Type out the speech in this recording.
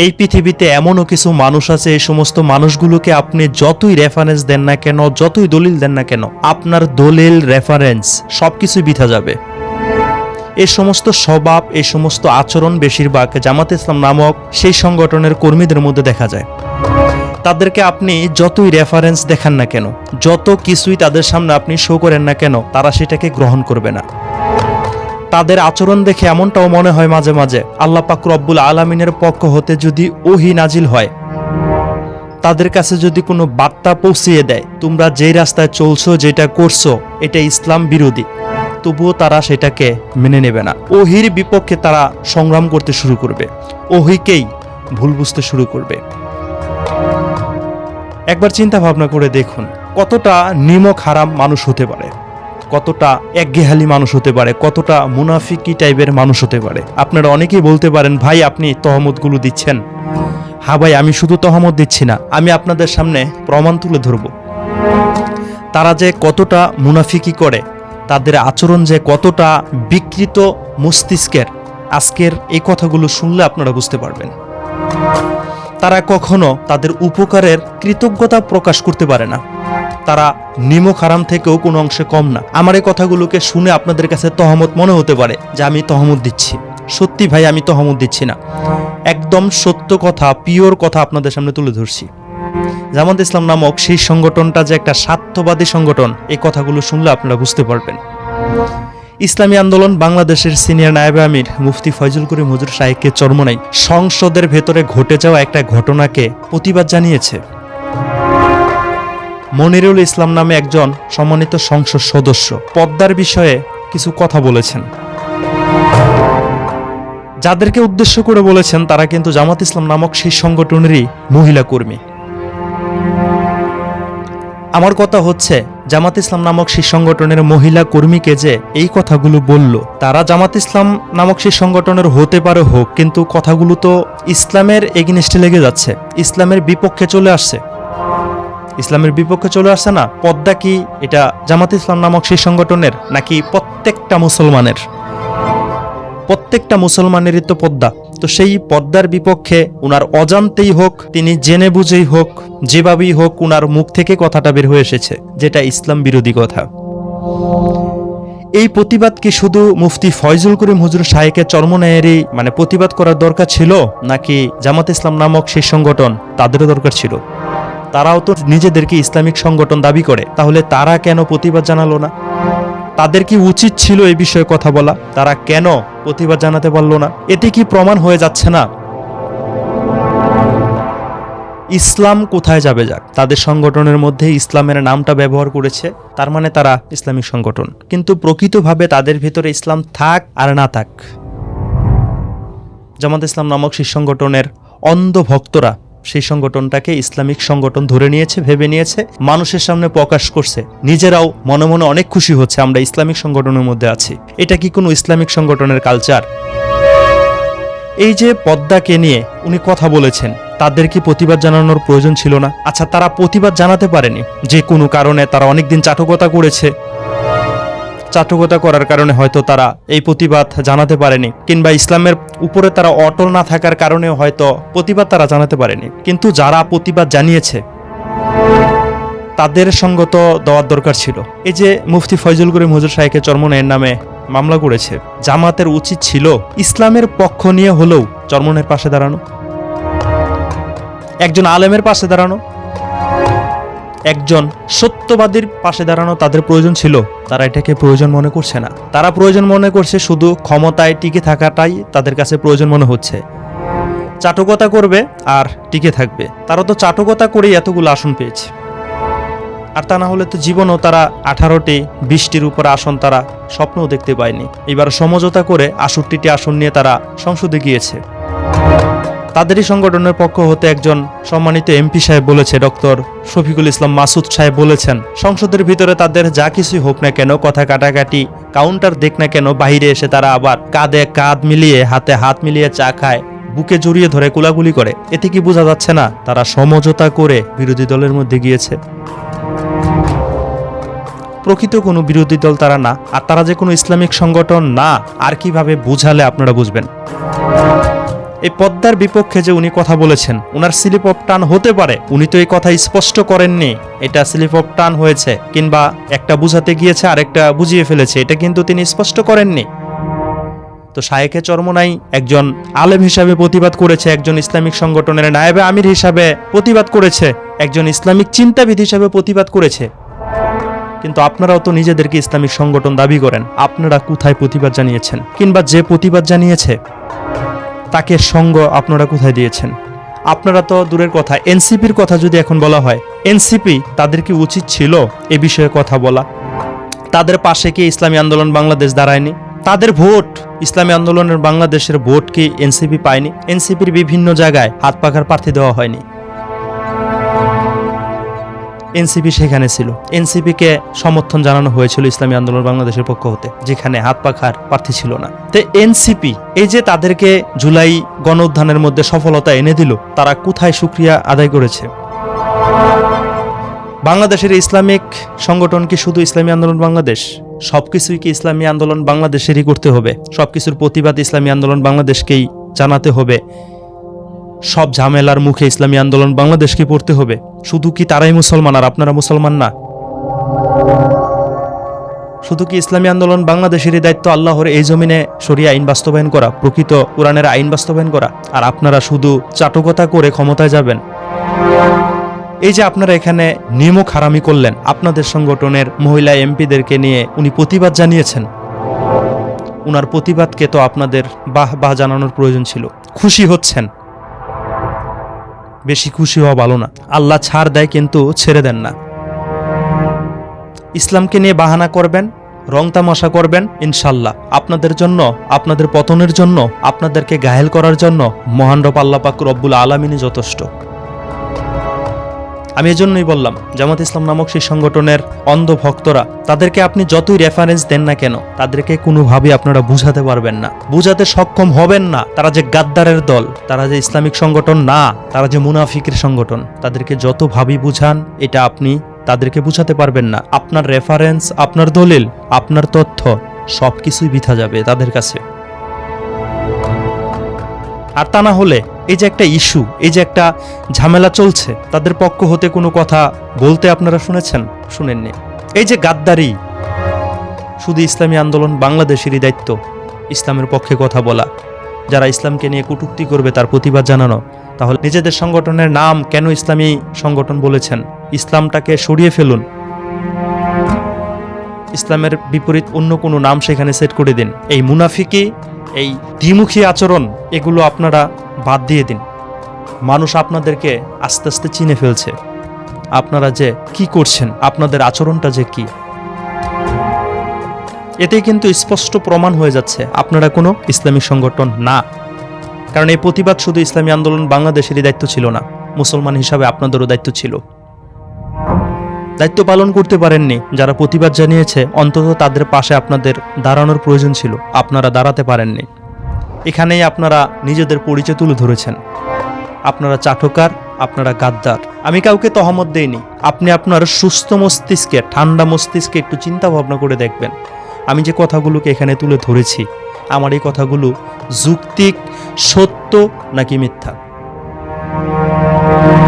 এই পৃথিবীতে এমনও কিছু মানুষ আছে, এই সমস্ত মানুষগুলোকে আপনি যতই রেফারেন্স দেন না কেন, যতই দলিল দেন না কেন, আপনার দলিল, রেফারেন্স সবকিছু বৃথা যাবে। এই সমস্ত স্বভাব, এই সমস্ত আচরণ বেশিরভাগ জামাত ইসলাম নামক সেই সংগঠনের কর্মীদের মধ্যে দেখা যায়। তাদেরকে আপনি যতই রেফারেন্স দেখান না কেন, যত কিছুই তাদের সামনে আপনি শো করেন না কেন, তারা সেটাকে গ্রহণ করবে না। তাদের আচরণ দেখে এমনটাও মনে হয় মাঝে মাঝে আল্লাহ পাক রব্বুল আলামিনের পক্ষ হতে যদি ওহী নাজিল হয়, তাদের কাছে যদি কোনো বার্তা পৌঁছিয়ে দেয়, তোমরা যেই রাস্তায় চলছো, যেটা করছো, এটা ইসলাম বিরোধী, তবুও তারা সেটাকে মেনে নেবে না। ওহীর বিপক্ষে তারা সংগ্রাম করতে শুরু করবে, ওহীকেই ভুল বুঝতে শুরু করবে। একবার চিন্তা ভাবনা করে দেখুন, কতটা নিমক হারাম মানুষ হতে পারে, কতটা একঘেহালি মানুষ হতে পারে, কতটা মুনাফিকি টাইপের মানুষ হতে পারে। আপনারা অনেকেই বলতে পারেন, ভাই আপনি তহমতগুলো দিচ্ছেন। হ্যাঁ ভাই, আমি শুধু তহমত দিচ্ছি না, আমি আপনাদের সামনে প্রমাণ তুলে ধরব তারা যে কতটা মুনাফিকি করে, তাদের আচরণ যে কতটা বিকৃত মস্তিষ্কের। আজকের এই কথাগুলো শুনলে আপনারা বুঝতে পারবেন। তারা কখনো তাদের উপকারের কৃতজ্ঞতা প্রকাশ করতে পারে না। তারা নিমক হারাম থেকেও কোনো অংশে কম না। আমার এই কথাগুলোকে শুনে আপনাদের কাছে তহমত মনে হতে পারে যে আমি তহমত দিচ্ছি। সত্যি ভাই, আমি তহমত দিচ্ছি না, একদম সত্য কথা, পিওর কথা আপনাদের সামনে তুলে ধরছি। জামাত ইসলাম নামক সেই সংগঠনটা যে একটা স্বার্থবাদী সংগঠন, এই কথাগুলো শুনলে আপনারা বুঝতে পারবেন। ইসলামী আন্দোলন বাংলাদেশের সিনিয়র নায়েবে আমির মুফতি ফয়জুল করিম হুজুর সাহেবকে চরমোনাই সংসদের ভেতরে ঘটে যাওয়া একটা ঘটনাকে প্রতিবাদ জানিয়েছে। মনিরুল ইসলাম নামে একজন সম্মানিত সংসদ সদস্য পদ্মার বিষয়ে কিছু কথা বলেছেন। যাদেরকে উদ্দেশ্য করে বলেছেন, তারা কিন্তু জামাত ইসলাম নামক সেই সংগঠনেরই মহিলা কর্মী। আমার কথা হচ্ছে, জামাত ইসলাম নামক সেই সংগঠনের মহিলা কর্মীকে যে এই কথাগুলো বলল, তারা জামাত ইসলাম নামক সেই সংগঠনের হতে পারে হোক, কিন্তু কথাগুলো তো ইসলামের এগেইনস্টে লেগে যাচ্ছে, ইসলামের বিপক্ষে চলে আসছে। ইসলামের বিপক্ষে চলে আসছে না? পদ্মা কি এটা জামাত ইসলাম নামক সেই সংগঠনের, নাকি প্রত্যেকটা মুসলমানের? প্রত্যেকটা মুসলমানেরই তো পদ্মা। তো সেই পদ্মার বিপক্ষে উনার অজান্তেই হোক, তিনি জেনে বুঝেই হোক, যেভাবেই হোক, উনার মুখ থেকে কথাটা বের হয়ে এসেছে, যেটা ইসলাম বিরোধী কথা। এই প্রতিবাদ কি শুধু মুফতি ফয়জুল করিম হুজুর সাহেবকে চরমোনাইয়েরই প্রতিবাদ করার দরকার ছিল, নাকি জামাত ইসলাম নামক সেই সংগঠন তাদেরও দরকার ছিল? তারাও তো নিজেদেরকে ইসলামিক সংগঠন দাবি করে, তাহলে তারা কেন প্রতিবাদ জানালো না? তাদের কি উচিত ছিল এই বিষয়ে কথা বলা? তারা কেন প্রতিবাদ জানাতে পারল না? এতে কি প্রমাণ হয়ে যাচ্ছে না ইসলাম কোথায় যাবে যাক? তাদের সংগঠনের মধ্যে ইসলামের নামটা ব্যবহার করেছে, তার মানে তারা ইসলামিক সংগঠন, কিন্তু প্রকৃতভাবে তাদের ভিতরে ইসলাম থাক আর না থাক, জামাত ইসলাম নামক সেই সংগঠনের অন্ধ ভক্তরা সেই সংগঠনটাকে ইসলামিক সংগঠন ধরে নিয়েছে, ভেবে নিয়েছে, মানুষের সামনে প্রকাশ করছে, নিজেরাও মনে মনে অনেক খুশি হচ্ছে আমরা ইসলামিক সংগঠনের মধ্যে আছি। এটা কি কোনো ইসলামিক সংগঠনের কালচার? এই যে পদ্মাকে নিয়ে উনি কথা বলেছেন, তাদের কি প্রতিবাদ জানানোর প্রয়োজন ছিল না? আচ্ছা, তারা প্রতিবাদ জানাতে পারেনি, যে কোনো কারণে তারা অনেকদিন চাটকতা করেছে, চাটকতা করার কারণে হয়তো তারা এই প্রতিবাদ জানাতে পারেনি, কিংবা ইসলামের উপরে তারা অটল না থাকার কারণেও হয়তো প্রতিবাদ তারা জানাতে পারেনি। কিন্তু যারা প্রতিবাদ জানিয়েছে তাদের সঙ্গত দেওয়ার দরকার ছিল। এই যে মুফতি ফয়জুল করিম হুজুর সাহেবকে চরমোনাইয়ের নামে মামলা করেছে, জামাতের উচিত ছিল ইসলামের পক্ষ নিয়ে হলেও চরমোনাইয়ের পাশে দাঁড়ানো, একজন আলেমের পাশে দাঁড়ানো, একজন সত্যবাদীর পাশে দাঁড়ানো তাদের প্রয়োজন ছিল। তারা এটাকে প্রয়োজন মনে করছে না। তারা প্রয়োজন মনে করছে শুধু ক্ষমতায় টিকে থাকাটাই তাদের কাছে প্রয়োজন মনে হচ্ছে। চাটকতা করবে আর টিকে থাকবে। তারা তো চাটকতা করেই এতগুলো আসন পেয়েছে, আর তা না হলে তো জীবনও তারা 18টি 20টির উপর আসন তারা স্বপ্নও দেখতে পায়নি। এবার সমঝোতা করে 68টি আসন নিয়ে তারা সংসদে গিয়েছে। তাদেরই সংগঠনের পক্ষ হতে একজন সম্মানিত এমপি সাহেব বলেছে, ডক্টর শফিকুল ইসলাম মাসুদ সাহেব বলেছেন, সংসদের ভিতরে তাদের যা কিছুই হোক না কেন, কথা কাটাকাটি, কাউন্টার দেখ না কেন, বাইরে এসে তারা আবার কাঁধে কাঁধ মিলিয়ে, হাতে হাত মিলিয়ে চা খায়, বুকে জড়িয়ে ধরে কোলাকুলি করে। এতে কি বোঝা যাচ্ছে না তারা সমঝোতা করে বিরোধী দলের মধ্যে গিয়েছে? প্রকৃত কোনো বিরোধী দল তারা না, আর তারা যে কোনো ইসলামিক সংগঠন না, আর কিভাবে বুঝালে আপনারা বুঝবেন? এই পদ্মার বিপক্ষে যে উনি কথা বলেছেন, উনার স্লিপ অফ টান হতে পারে, উনি তো এই কথা স্পষ্ট করেননি এটা স্লিপ অফ টান হয়েছে, কিংবা একটা বুঝাতে গিয়েছে আরেকটা বুঝিয়ে ফেলেছে, এটা কিন্তু তিনি স্পষ্ট করেননি। তো শায়েখে চরমোনাই একজন আলেম হিসাবে প্রতিবাদ করেছে, একজন ইসলামিক সংগঠনের নায়েবে আমির হিসাবে প্রতিবাদ করেছে, একজন ইসলামিক চিন্তাবিদ হিসাবে প্রতিবাদ করেছে। কিন্তু আপনারাও তো নিজেদেরকে ইসলামিক সংগঠন দাবি করেন, আপনারা কোথায় প্রতিবাদ জানিয়েছেন? কিংবা যে প্রতিবাদ জানিয়েছে তাকে সঙ্গ আপনারা কোথায় দিয়েছেন? আপনারা তো দূরের কথা, এনসিপির কথা যদি এখন বলা হয়, এনসিপি তাদের কি উচিত ছিল এ বিষয়ে কথা বলা? তাদের পাশে কি ইসলামী আন্দোলন বাংলাদেশ দাঁড়ায়নি? তাদের ভোট, ইসলামী আন্দোলনের বাংলাদেশের ভোট কি এনসিপি পায়নি? এনসিপির বিভিন্ন জায়গায় হাত পাখার প্রার্থী দেওয়া হয়নি, এনসিপি সেখানে ছিল, এনসিপিকে সমর্থন জানানো হয়েছিল ইসলামী আন্দোলন বাংলাদেশের পক্ষ হতে, যেখানে হাত পাখার প্রার্থী ছিল না। তো এনসিপি এই যে তাদেরকে জুলাই গণ উত্থানের মধ্যে সফলতা এনে দিল, তারা কোথায় শুকরিয়া আদায় করেছে? বাংলাদেশের ইসলামিক সংগঠন কি শুধু ইসলামী আন্দোলন বাংলাদেশ? সবকিছুই কি ইসলামী আন্দোলন বাংলাদেশেরই করতে হবে? সবকিছুর প্রতিবাদ ইসলামী আন্দোলন বাংলাদেশকেই জানাতে হবে? সব ঝামেলার মুখে ইসলামী আন্দোলন বাংলাদেশকে পড়তে হবে? শুধু কি তারাই মুসলমান আর আপনারা মুসলমান না? শুধু কি ইসলামী আন্দোলন বাংলাদেশেরই দায়িত্ব আল্লাহর এই জমিনে শরিয়া আইন বাস্তবায়ন করা, প্রকৃত কোরআনের আইন বাস্তবায়ন করা, আর আপনারা শুধু চাটুকতা করে ক্ষমতায় যাবেন? এই যে আপনারা এখানে নিমক হারামি করলেন, আপনাদের সংগঠনের মহিলা এমপিদেরকে নিয়ে উনি প্রতিবাদ জানিয়েছেন, উনার প্রতিবাদকে তো আপনাদের বাহ জানানোর প্রয়োজন ছিল। খুশি হচ্ছেন, বেশি খুশি হওয়া ভালো না। আল্লাহ ছাড় দেয় কিন্তু ছেড়ে দেন না। ইসলামকে নিয়ে বাহানা করবেন, রং তামাশা করবেন, ইনশাল্লাহ আপনাদের জন্য, আপনাদের পতনের জন্য, আপনাদেরকে ঘায়েল করার জন্য মহান রব আল্লাহ পাক রব্বুল আলামিনই যথেষ্ট। আমি এজন্যই বললাম, জামাত ইসলাম নামক সেই সংগঠনের অন্ধ ভক্তরা, তাদেরকে আপনি যতই রেফারেন্স দেন না কেন, তাদেরকে কোনোভাবে আপনারা বুঝাতে পারবেন না, বুঝাতে সক্ষম হবেন না। তারা যে গাদ্দারের দল, তারা যে ইসলামিক সংগঠন না, তারা যে মুনাফিকের সংগঠন, তাদেরকে যত ভাবি বুঝান, এটা আপনি তাদেরকে বুঝাতে পারবেন না। আপনার রেফারেন্স, আপনার দলিল, আপনার তথ্য সবকিছুই বৃথা যাবে তাদের কাছে। আর তা না হলে এই যে একটা ইস্যু, এই যে একটা ঝামেলা চলছে, তাদের পক্ষ হতে কোনো কথা বলতে আপনারা শুনেছেন? শুনেননি। এই যে গাদ্দারি, শুধু ইসলামী আন্দোলন বাংলাদেশেরই দায়িত্ব ইসলামের পক্ষে কথা বলা, যারা ইসলামকে নিয়ে কটূক্তি করবে তার প্রতিবাদ জানানো। তাহলে নিজেদের সংগঠনের নাম কেন ইসলামী সংগঠন বলেছেন? ইসলামটাকে সরিয়ে ফেলুন, ইসলামের বিপরীত অন্য কোনো নাম সেখানে সেট করে দিন। এই মুনাফিকি, এই দ্বিমুখী আচরণ, এগুলো আপনারা বাদ দিয়ে দিন। মানুষ আপনাদেরকে আস্তে আস্তে চিনে ফেলছে, আপনারা যে কি করছেন, আপনাদের আচরণটা যে কি, এতেই কিন্তু স্পষ্ট প্রমাণ হয়ে যাচ্ছে আপনারা কোনো ইসলামিক সংগঠন না। কারণ এই প্রতিবাদ শুধু ইসলামী আন্দোলন বাংলাদেশেরই দায়িত্ব ছিল না, মুসলমান হিসাবে আপনাদেরও দায়িত্ব ছিল। দায়িত্ব পালন করতে পারেননি যারা প্রতিবাদ জানিয়েছে, অন্তত তাদের পাশে আপনাদের দাঁড়ানোর প্রয়োজন ছিল, আপনারা দাঁড়াতে পারেননি। এখানেই আপনারা নিজেদের পরিচয় তুলে ধরেছেন। আপনারা চাটকার, আপনারা গাদ্দার। আমি কাউকে তহমত দেইনি। আপনি আপনার সুস্থ মস্তিষ্কে, ঠান্ডা মস্তিষ্কে একটু চিন্তা ভাবনা করে দেখবেন, আমি যে কথাগুলোকে এখানে তুলে ধরেছি, আমার এই কথাগুলো যৌক্তিক, সত্য নাকি মিথ্যা।